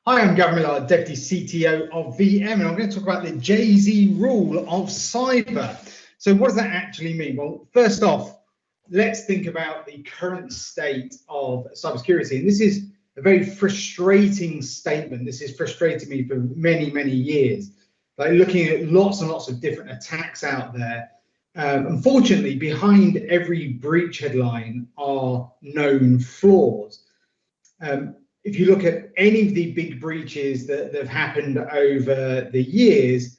Hi, I'm Gavin Millard, Deputy CTO of VM, and I'm going to talk about the JZ rule of cyber. So what does that actually mean? Well, first off, let's think about the current state of cybersecurity. And this is a very frustrating statement. This has frustrated me for many, many years. Like looking at lots and lots of different attacks out there. Unfortunately, behind every breach headline are known flaws. If you look at any of the big breaches that have happened over the years,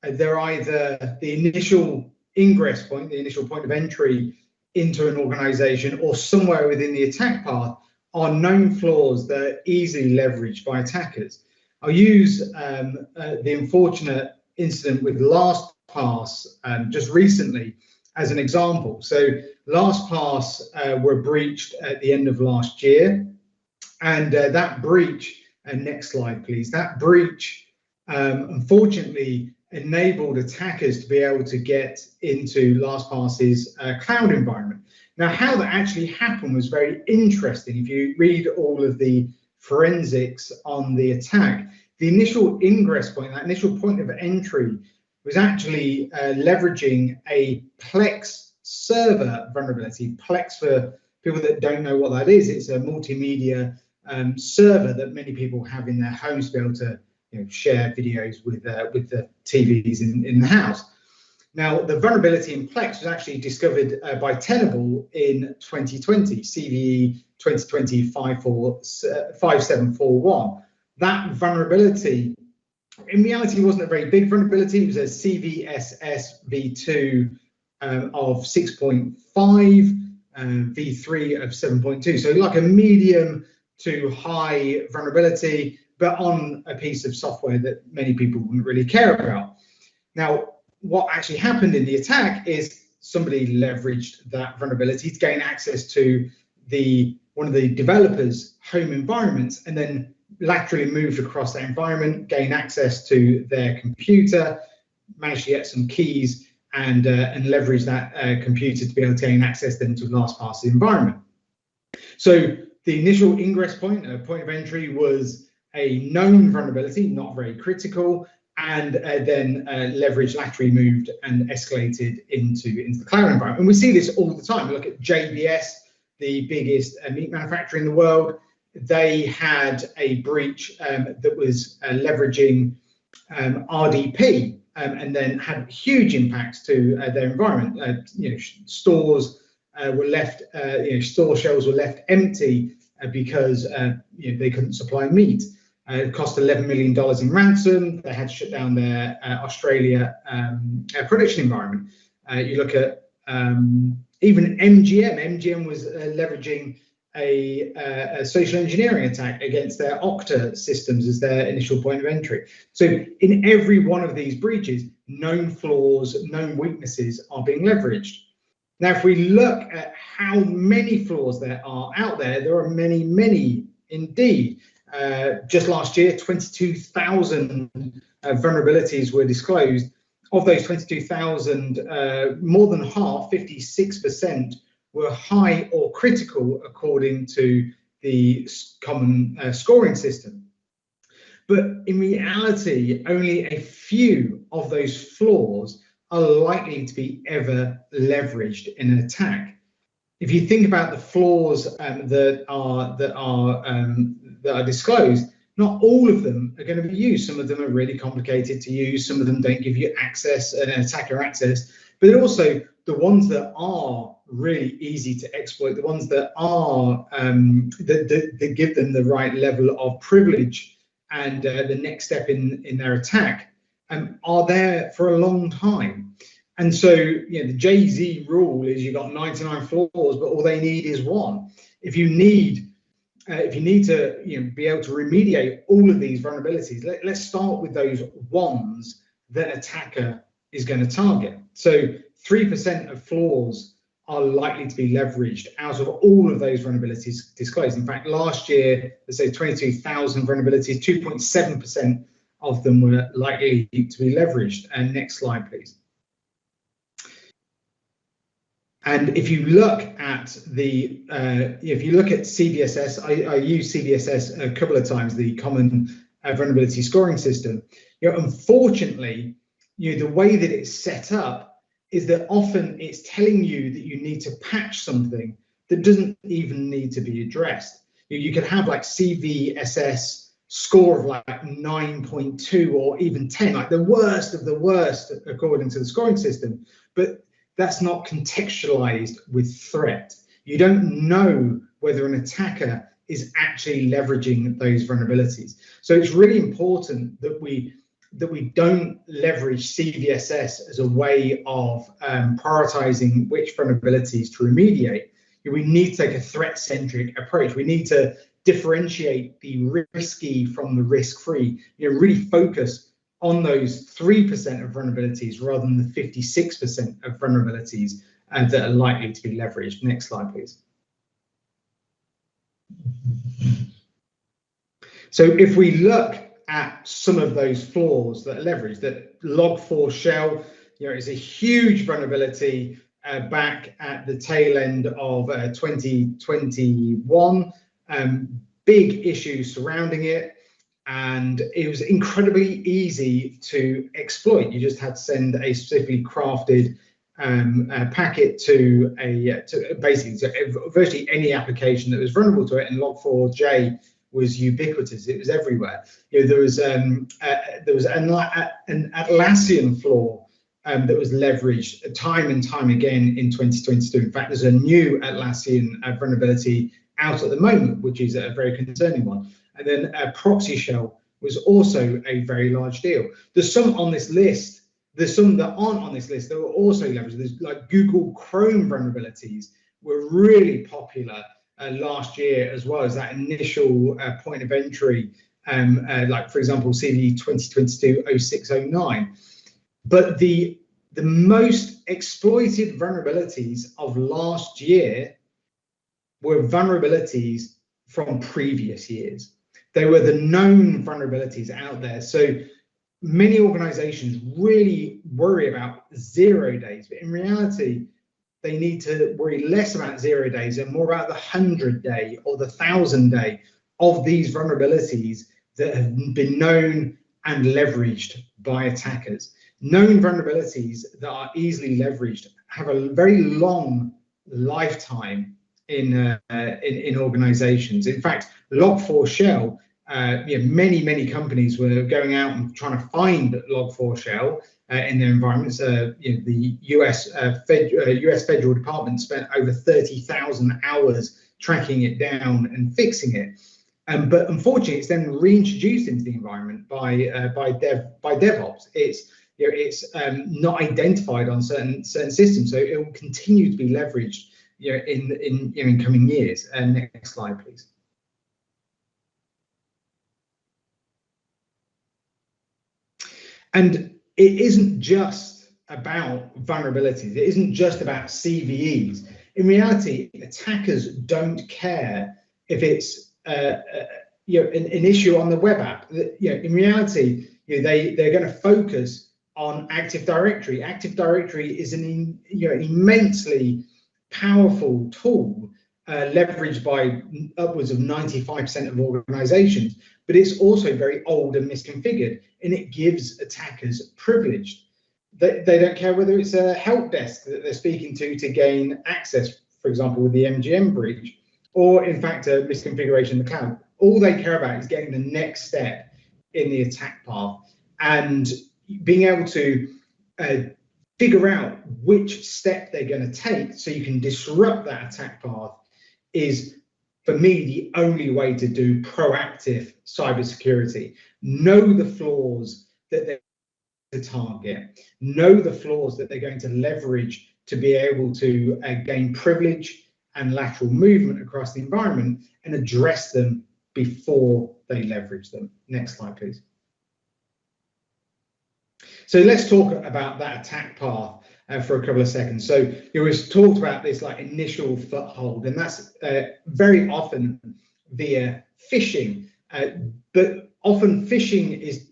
they're either the initial ingress point, the initial point of entry into an organization, or somewhere within the attack path are known flaws that are easily leveraged by attackers. I'll use the unfortunate incident with LastPass just recently as an example. So LastPass were breached at the end of last year. And that breach, next slide, please. That breach, unfortunately, enabled attackers to be able to get into LastPass's cloud environment. Now, how that actually happened was very interesting. If you read all of the forensics on the attack, the initial ingress point, that initial point of entry, was actually leveraging a Plex server vulnerability. Plex, for people that don't know what that is, it's a multimedia server that many people have in their homes to be able to share videos with the TVs in the house. Now, the vulnerability in Plex was actually discovered by Tenable in 2020, CVE 2020-5741. That vulnerability, in reality, wasn't a very big vulnerability. It was a CVSS v2 of 6.5, v3 of 7.2. So like a medium to high vulnerability, but on a piece of software that many people wouldn't really care about. Now, what actually happened in the attack is somebody leveraged that vulnerability to gain access to one of the developers' home environments, and then laterally moved across that environment, gain access to their computer, managed to get some keys, and leverage that computer to be able to gain access then to LastPass environment. So the initial ingress point, point of entry, was a known vulnerability, not very critical, and then leveraged, laterally moved and escalated into the cloud environment. And we see this all the time. We look at JBS, the biggest meat manufacturer in the world. They had a breach that was leveraging RDP, and then had huge impacts to their environment. Stores were left, store shelves were left empty because they couldn't supply meat. It cost $11 million in ransom. They had to shut down their Australia production environment. You look at even MGM. MGM was leveraging a social engineering attack against their Okta systems as their initial point of entry. So in every one of these breaches, known flaws, known weaknesses are being leveraged. Now, if we look at how many flaws there are out there, there are many, many indeed. Just last year, 22,000 vulnerabilities were disclosed. Of those 22,000, more than half, 56%, were high or critical according to the common scoring system. But in reality, only a few of those flaws are likely to be ever leveraged in an attack. If you think about the flaws that are disclosed, not all of them are going to be used. Some of them are really complicated to use. Some of them don't give you access, an attacker access. But also the ones that are really easy to exploit, the ones that are that give them the right level of privilege and the next step in their attack, are there for a long time. And so, the JZ rule is you've got 99 flaws, but all they need is one. If you need to be able to remediate all of these vulnerabilities, let's start with those ones that an attacker is going to target. So 3% of flaws are likely to be leveraged out of all of those vulnerabilities disclosed. In fact, last year, let's say 22,000 vulnerabilities, 2.7% of them were likely to be leveraged. And next slide, please. And if you look at CVSS, I use CVSS a couple of times, the common vulnerability scoring system. Unfortunately, the way that it's set up is that often it's telling you that you need to patch something that doesn't even need to be addressed. You could have like CVSS score of like 9.2 or even 10, like the worst of the worst according to the scoring system, but that's not contextualized with threat. You don't know whether an attacker is actually leveraging those vulnerabilities. So it's really important that we don't leverage CVSS as a way of prioritizing which vulnerabilities to remediate. We need to take a threat-centric approach. We need to differentiate the risky from the risk-free. Really focus on those 3% of vulnerabilities rather than the 56% of vulnerabilities that are likely to be leveraged. Next slide, please. So if we look at some of those flaws that are leveraged, that Log4 shell, is a huge vulnerability back at the tail end of 2021. Big issues surrounding it, and it was incredibly easy to exploit. You just had to send a specifically crafted packet to virtually any application that was vulnerable to it, and Log4j was ubiquitous. It was everywhere. There was an Atlassian flaw that was leveraged time and time again in 2022. In fact, there's a new Atlassian vulnerability out at the moment, which is a very concerning one. And then proxy shell was also a very large deal. There's some on this list. There's some that aren't on this list that were also leveraged. There's like Google Chrome vulnerabilities were really popular last year, as well as that initial point of entry, like for example, CV 2022-0609. But the most exploited vulnerabilities of last year were vulnerabilities from previous years. They were the known vulnerabilities out there. So many organizations really worry about 0 days, but in reality, they need to worry less about 0 days and more about the 100-day or the 1,000-day of these vulnerabilities that have been known and leveraged by attackers. Known vulnerabilities that are easily leveraged have a very long lifetime in organizations. In fact, Log4 shell, many companies were going out and trying to find Log4 shell in their environments. The US federal department spent over 30,000 hours tracking it down and fixing it. But unfortunately, it's then reintroduced into the environment by DevOps. It's not identified on certain systems, so it will continue to be leveraged in coming years. Next slide, please. And it isn't just about vulnerabilities. It isn't just about CVEs. In reality, attackers don't care if it's an issue on the web app. In reality, they're going to focus on Active Directory. Active Directory is an immensely powerful tool leveraged by upwards of 95% of organizations, but it's also very old and misconfigured, and it gives attackers privilege. They don't care whether it's a help desk that they're speaking to gain access, for example, with the MGM breach, or in fact a misconfiguration in the cloud. All they care about is getting the next step in the attack path, and being able to figure out which step they're going to take so you can disrupt that attack path is, for me, the only way to do proactive cybersecurity. Know the flaws that they're going to target, know the flaws that they're going to leverage to be able to gain privilege and lateral movement across the environment, and address them before they leverage them. Next slide, please. So let's talk about that attack path for a couple of seconds. So we've talked about this like initial foothold, and that's very often via phishing. But often phishing is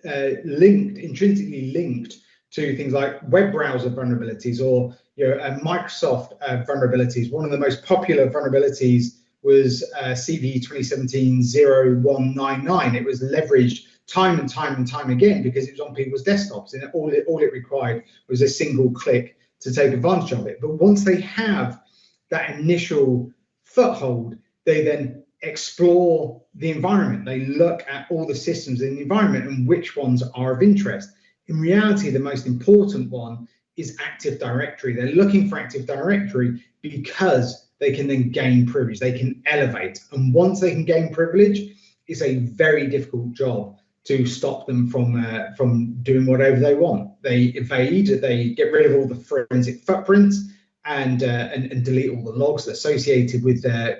intrinsically linked to things like web browser vulnerabilities or Microsoft vulnerabilities. One of the most popular vulnerabilities was CV 2017-0199. It was leveraged time and time again because it was on people's desktops, and all it required was a single click to take advantage of it. But once they have that initial foothold, they then explore the environment. They look at all the systems in the environment and which ones are of interest. In reality, the most important one is Active Directory. They're looking for Active Directory because they can then gain privilege. They can elevate. And once they can gain privilege, it's a very difficult job to stop them from doing whatever they want. They evade, they get rid of all the forensic footprints, and delete all the logs associated with their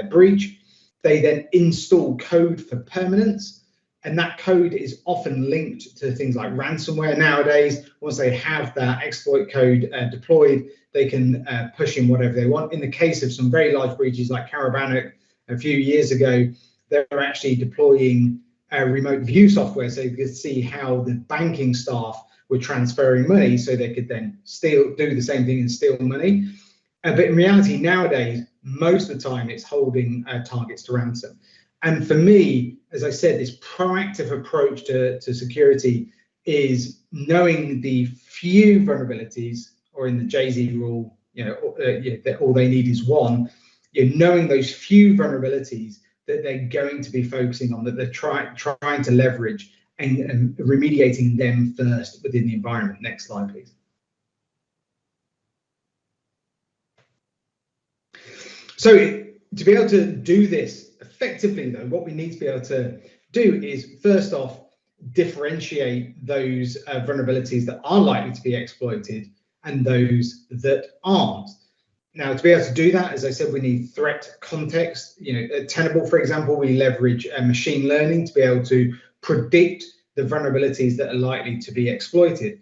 breach. They then install code for permanence, and that code is often linked to things like ransomware nowadays. Once they have that exploit code deployed, they can push in whatever they want. In the case of some very large breaches like Karabanok a few years ago, they were actually deploying remote view software so you could see how the banking staff were transferring money, so they could then do the same thing and steal money. But in reality, nowadays, most of the time, it's holding targets to ransom. And for me, as I said, this proactive approach to security is knowing the few vulnerabilities, or in the Jay-Z rule, that all they need is one. Knowing those few vulnerabilities that they're going to be focusing on, that they're trying to leverage, and remediating them first within the environment. Next slide, please. So to be able to do this effectively, though, what we need to be able to do is, first off, differentiate those vulnerabilities that are likely to be exploited and those that aren't. Now, to be able to do that, as I said, we need threat context. At Tenable, for example, we leverage machine learning to be able to predict the vulnerabilities that are likely to be exploited.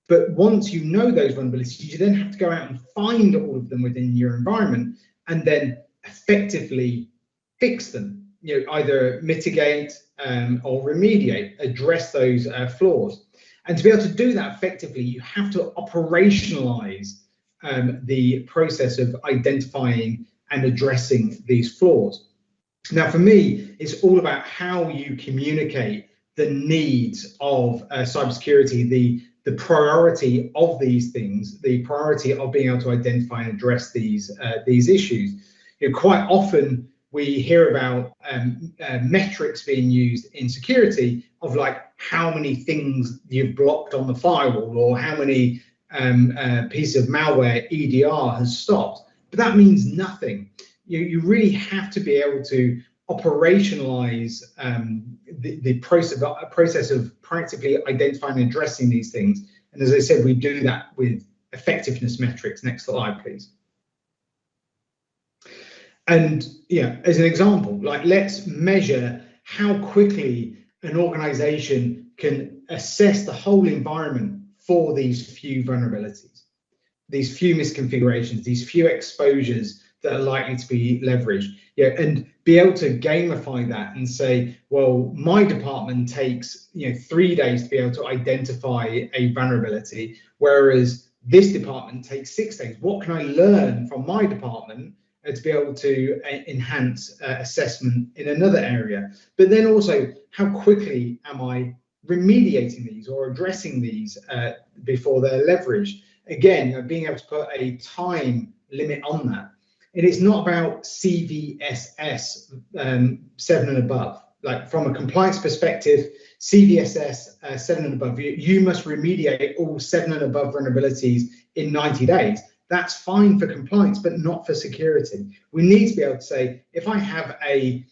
But once you know those vulnerabilities, you then have to go out and find all of them within your environment and then effectively fix them. Either mitigate or remediate, address those flaws. And to be able to do that effectively, you have to operationalize the process of identifying and addressing these flaws. Now, for me, it's all about how you communicate the needs of cybersecurity, the priority of these things, the priority of being able to identify and address these issues. Quite often we hear about metrics being used in security of like how many things you've blocked on the firewall, or how many pieces of malware EDR has stopped, but that means nothing. You really have to be able to operationalize the process of proactively identifying and addressing these things. And as I said, we do that with effectiveness metrics. Next slide, please. And as an example, let's measure how quickly an organization can assess the whole environment for these few vulnerabilities, these few misconfigurations, these few exposures that are likely to be leveraged, and be able to gamify that and say, well, my department takes 3 days to be able to identify a vulnerability, whereas this department takes 6 days. What can I learn from my department to be able to enhance assessment in another area? But then also, how quickly am I remediating these or addressing these before they're leveraged? Again, being able to put a time limit on that. And it's not about CVSS 7 and above. Like from a compliance perspective, CVSS 7 and above, you must remediate all 7 and above vulnerabilities in 90 days. That's fine for compliance, but not for security. We need to be able to say, if I have a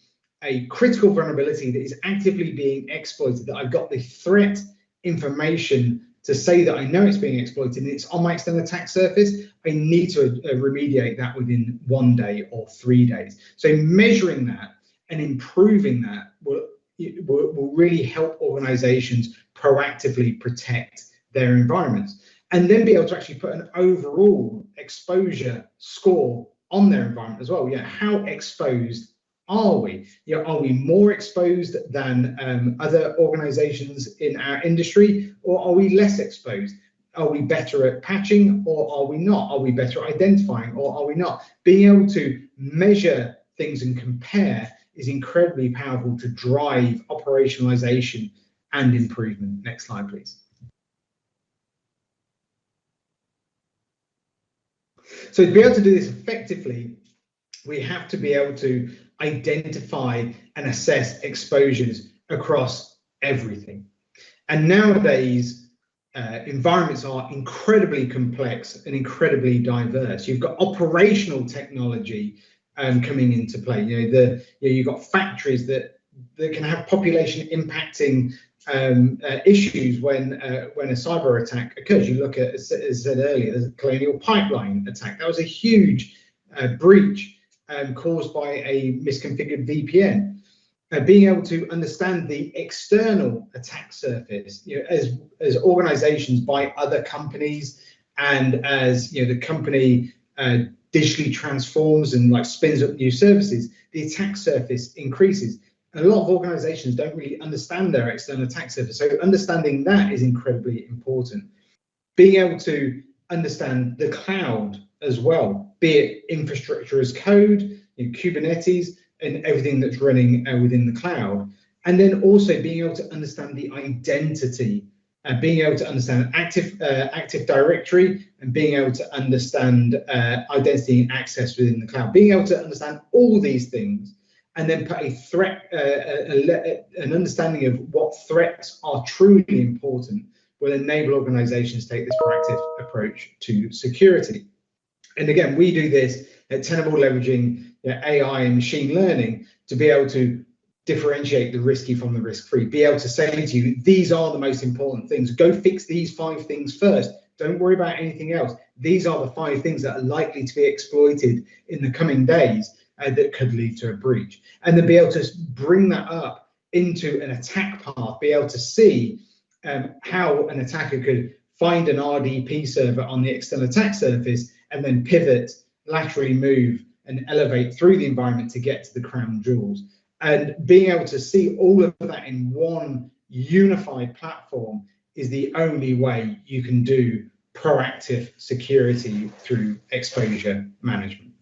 critical vulnerability that is actively being exploited, that I've got the threat information to say that I know it's being exploited and it's on my external attack surface, I need to remediate that within 1 day or 3 days. So measuring that and improving that will really help organizations proactively protect their environments, and then be able to actually put an overall exposure score on their environment as well. How exposed are we? Are we more exposed than other organizations in our industry, or are we less exposed? are we better at patching or are we not? Are we better at identifying or are we not? Being able to measure things and compare is incredibly powerful to drive operationalization and improvement. Next slide, please. So to be able to do this effectively, we have to be able to identify and assess exposures across everything. And nowadays, environments are incredibly complex and incredibly diverse. You've got operational technology coming into play. You've got factories that can have population impacting issues when a cyber attack occurs. You look at, as I said earlier, the Colonial Pipeline attack. That was a huge breach caused by a misconfigured VPN. Being able to understand the external attack surface, as organizations buy other companies and as the company digitally transforms and spins up new services, the attack surface increases. A lot of organizations don't really understand their external attack surface, so understanding that is incredibly important. Being able to understand the cloud as well, be it infrastructure as code, Kubernetes, and everything that's running within the cloud. And then also being able to understand the identity, being able to understand Active Directory, and being able to understand identity and access within the cloud. Being able to understand all these things and then put a threat, an understanding of what threats are truly important will enable organizations to take this proactive approach to security. And again, we do this at Tenable, leveraging AI and machine learning to be able to differentiate the risky from the risk-free, be able to say to you, these are the most important things. Go fix these 5 things first. Don't worry about anything else. These are the 5 things that are likely to be exploited in the coming days that could lead to a breach. And then be able to bring that up into an attack path, be able to see how an attacker could find an RDP server on the external attack surface and then pivot, laterally move, and elevate through the environment to get to the crown jewels. And being able to see all of that in one unified platform is the only way you can do proactive security through exposure management.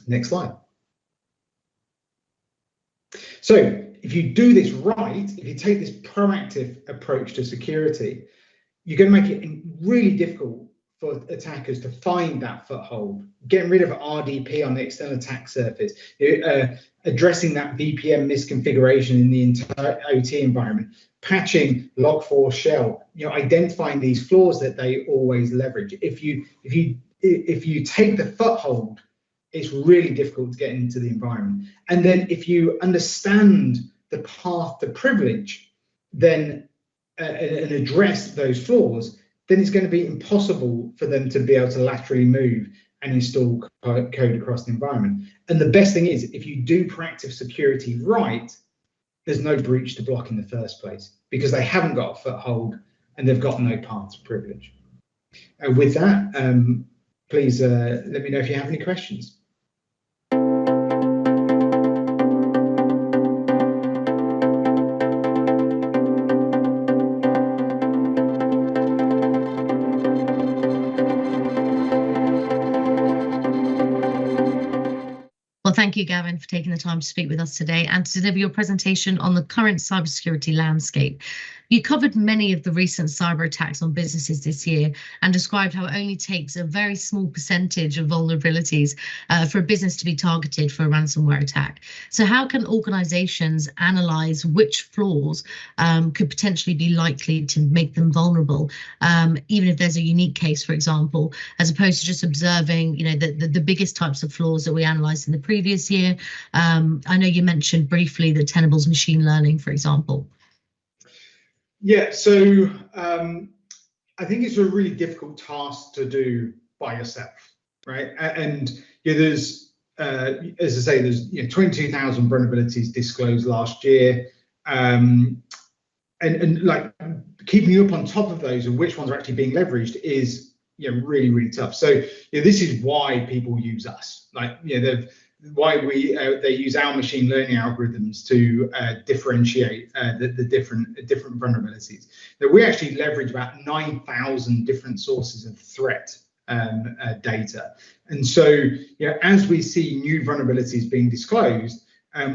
Next slide. So if you do this right, if you take this proactive approach to security, you're going to make it really difficult for attackers to find that foothold, getting rid of RDP on the external attack surface, addressing that VPN misconfiguration in the entire OT environment, patching Log4 shell, identifying these flaws that they always leverage. If you take the foothold, it's really difficult to get into the environment. And then if you understand the path to privilege, then and address those flaws, then it's going to be impossible for them to be able to laterally move and install code across the environment. And the best thing is, if you do proactive security right, there's no breach to block in the first place because they haven't got a foothold and they've got no path to privilege. And with that, please let me know if you have any questions. Well, thank you, Gavin, for taking the time to speak with us today and to deliver your presentation on the current cybersecurity landscape. You covered many of the recent cyber attacks on businesses this year and described how it only takes a very small percentage of vulnerabilities for a business to be targeted for a ransomware attack. So how can organizations analyze which flaws could potentially be likely to make them vulnerable, even if there's a unique case, for example, as opposed to just observing, the biggest types of flaws that we analyzed in the previous year? I know you mentioned briefly the Tenable's machine learning, for example. Yeah, so I think it's a really difficult task to do by yourself, right? And there's, as I say, there's 22,000 vulnerabilities disclosed last year, and like keeping up on top of those and which ones are actually being leveraged is really, really tough. So this is why people use us. Like why they use our machine learning algorithms to differentiate the different vulnerabilities. Now, we actually leverage about 9,000 different sources of threat data, and so as we see new vulnerabilities being disclosed,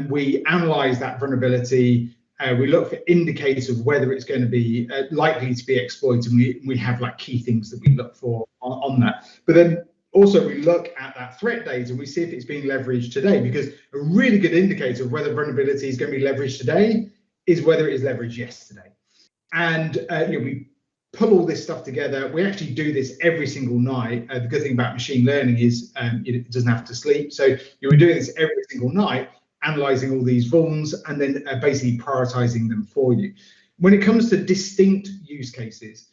we analyze that vulnerability. We look for indicators of whether it's going to be likely to be exploited, and we have like key things that we look for on that. But then also we look at that threat data and we see if it's being leveraged today, because a really good indicator of whether vulnerability is going to be leveraged today is whether it is leveraged yesterday. And we pull all this stuff together. We actually do this every single night. The good thing about machine learning is it doesn't have to sleep. So we're doing this every single night, analyzing all these vulns and then basically prioritizing them for you. When it comes to distinct use cases,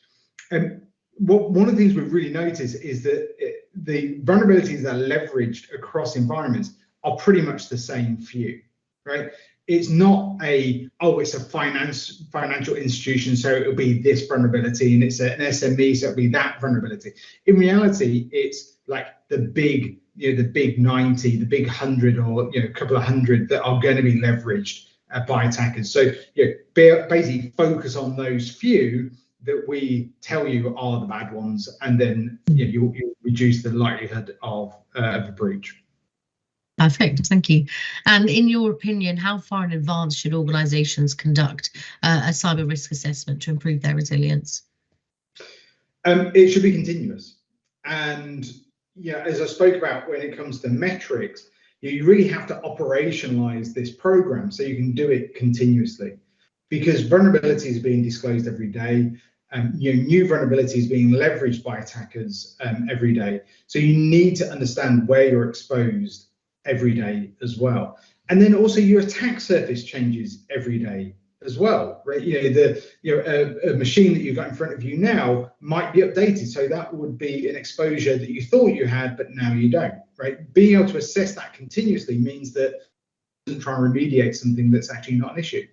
one of the things we've really noticed is that the vulnerabilities that are leveraged across environments are pretty much the same few, right? It's not it's a financial institution, so it'll be this vulnerability, and it's an SME, so it'll be that vulnerability. In reality, it's like the big 90, the big 100, or a couple of hundred that are going to be leveraged by attackers. So basically focus on those few that we tell you are the bad ones, and then you'll reduce the likelihood of a breach. Perfect, thank you. And in your opinion, how far in advance should organizations conduct a cyber risk assessment to improve their resilience? It should be continuous. And as I spoke about, when it comes to metrics, you really have to operationalize this program so you can do it continuously, because vulnerabilities are being disclosed every day. New vulnerabilities being leveraged by attackers every day. So you need to understand where you're exposed every day as well. And then also your attack surface changes every day as well, right? A machine that you've got in front of you now might be updated, so that would be an exposure that you thought you had, but now you don't, right? Being able to assess that continuously means that it doesn't try and remediate something that's actually not an issue.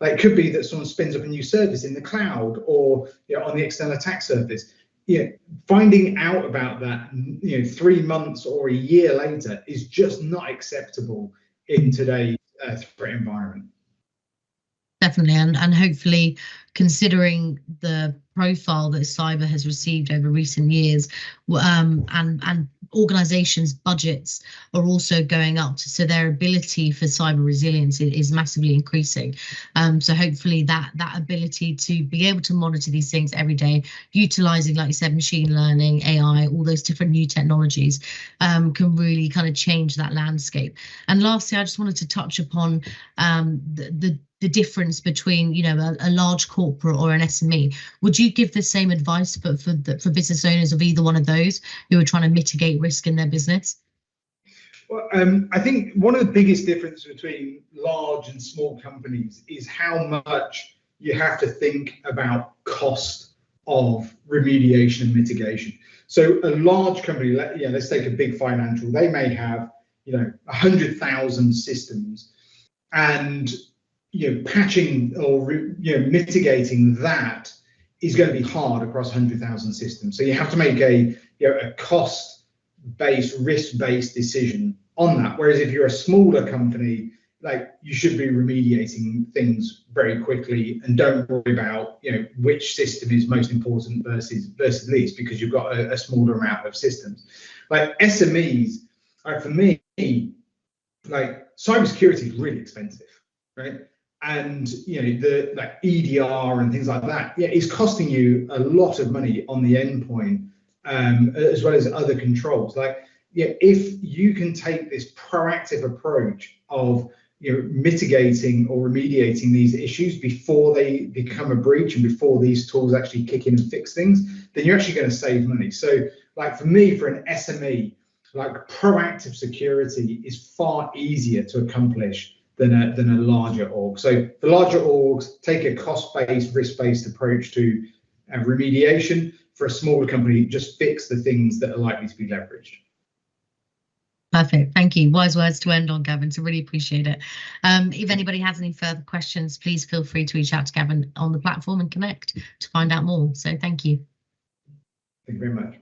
Like, it could be that someone spins up a new service in the cloud or on the external attack surface. Finding out about that 3 months or a year later is just not acceptable in today's threat environment. Definitely, and hopefully, considering the profile that cyber has received over recent years, and organizations' budgets are also going up, so their ability for cyber resilience is massively increasing. So hopefully that ability to be able to monitor these things every day, utilizing, like you said, machine learning, AI, all those different new technologies, can really kind of change that landscape. And lastly, I just wanted to touch upon the difference between a large corporate or an SME. Would you give the same advice for business owners of either one of those who are trying to mitigate risk in their business? Well, I think one of the biggest differences between large and small companies is how much you have to think about cost of remediation and mitigation. So a large company, let's take a big financial, they may have 100,000 systems, and patching or mitigating that is going to be hard across 100,000 systems. So you have to make a cost-based, risk-based decision on that. Whereas if you're a smaller company, like, you should be remediating things very quickly and don't worry about which system is most important versus least, because you've got a smaller amount of systems. Like SMEs, for me, like, cybersecurity is really expensive, right? And the EDR and things like that, is costing you a lot of money on the endpoint, as well as other controls. Like, if you can take this proactive approach of mitigating or remediating these issues before they become a breach and before these tools actually kick in and fix things, then you're actually going to save money. So, like, for me, for an SME, like, proactive security is far easier to accomplish than a larger org. So for larger orgs, take a cost-based, risk-based approach to remediation. For a smaller company, just fix the things that are likely to be leveraged. Perfect, thank you. Wise words to end on, Gavin, so really appreciate it. If anybody has any further questions, please feel free to reach out to Gavin on the platform and connect to find out more. So thank you. Thank you very much.